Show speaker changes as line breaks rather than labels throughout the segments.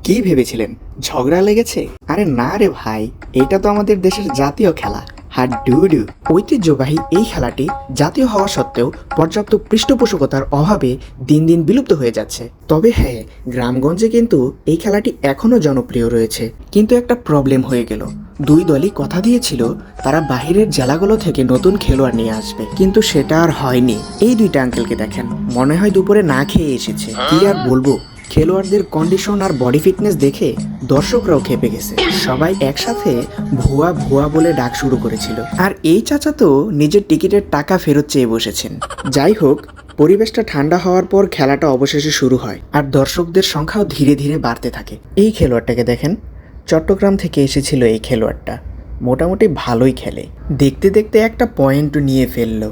কি ভেবেছিলেন ঝগড়া লেগেছে? আরে না রে ভাই, এটা তো আমাদের দেশের জাতীয় খেলা হাডুডু। ঐতিহ্যবাহী এই খেলাটি জাতীয় হওয়া সত্ত্বেও পর্যাপ্ত পৃষ্ঠপোষকতার অভাবে দিন দিন বিলুপ্ত হয়ে যাচ্ছে। তবে হ্যাঁ, গ্রামগঞ্জে কিন্তু এই খেলাটি এখনও জনপ্রিয় রয়েছে। কিন্তু একটা প্রবলেম হয়ে গেল, দুই দলই কথা দিয়েছিল তারা বাহিরের জেলাগুলো থেকে নতুন খেলোয়াড় নিয়ে আসবে, কিন্তু সেটা আর হয়নি। এই দুইটা আঙ্কেলকে দেখেন, মনে হয় দুপুরে না খেয়ে এসেছে। কি আর বলবো, খেলোয়াড়দের কন্ডিশন আর বডি ফিটনেস দেখে দর্শকরাও খেপে গেছে। সবাই একসাথে ভুয়া ভুয়া বলে ডাক শুরু করেছিল। আর এই চাচা তো নিজের টিকিটের টাকা ফেরত চেয়ে বসেছেন। যাই হোক, পরিবেশটা ঠান্ডা হওয়ার পর খেলাটা অবশেষে শুরু হয় আর দর্শকদের সংখ্যাও ধীরে ধীরে বাড়তে থাকে। এই খেলোয়াড়টাকে দেখেন, চট্টগ্রাম থেকে এসেছিল এই খেলোয়াড়টা। মোটামুটি ভালোই খেলে, দেখতে দেখতে একটা পয়েন্ট নিয়ে ফেললো।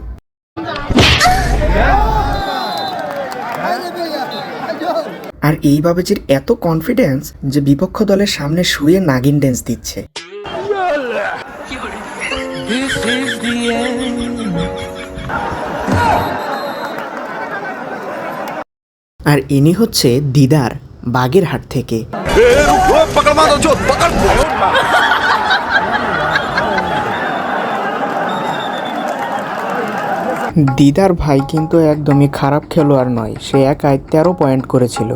আর এই বাবাজির এত কনফিডেন্স যে বিপক্ষ দলের সামনে শুয়ে নাগিন ড্যান্স দিচ্ছে। আর ইনি হচ্ছে দিদার, বাগেরহাট থেকে। দিদার ভাই কিন্তু একদমই খারাপ খেলোয়াড় নয়, সে একাই 13 পয়েন্ট করেছিল।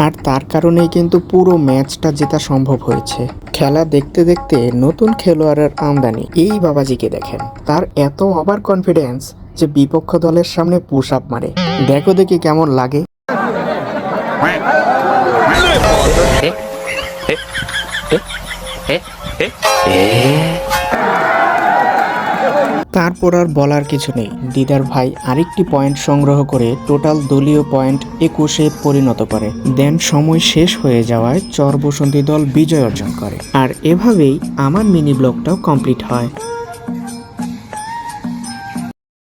আর তার কারণেই কিন্তু পুরো ম্যাচটা জেতা সম্ভব হয়েছে। খেলা দেখতে দেখতে নতুন খেলোয়াড়ের আমদানি। এই বাবাজিকে দেখেন, তার এত ওভার কনফিডেন্স যে বিপক্ষ দলের সামনে পুশ আপ মারে। দেখো দেখি কেমন লাগে। তারপর আর বলার কিছু নেই, দিদার ভাই আরেকটি পয়েন্ট সংগ্রহ করে টোটাল দলীয় পয়েন্ট 21-এ পরিণত করে দেন। সময় শেষ হয়ে যাওয়ায় চর বসন্তী দল বিজয় অর্জন করে। আর এভাবেই আমার মিনি ব্লগটাও কমপ্লিট হয়।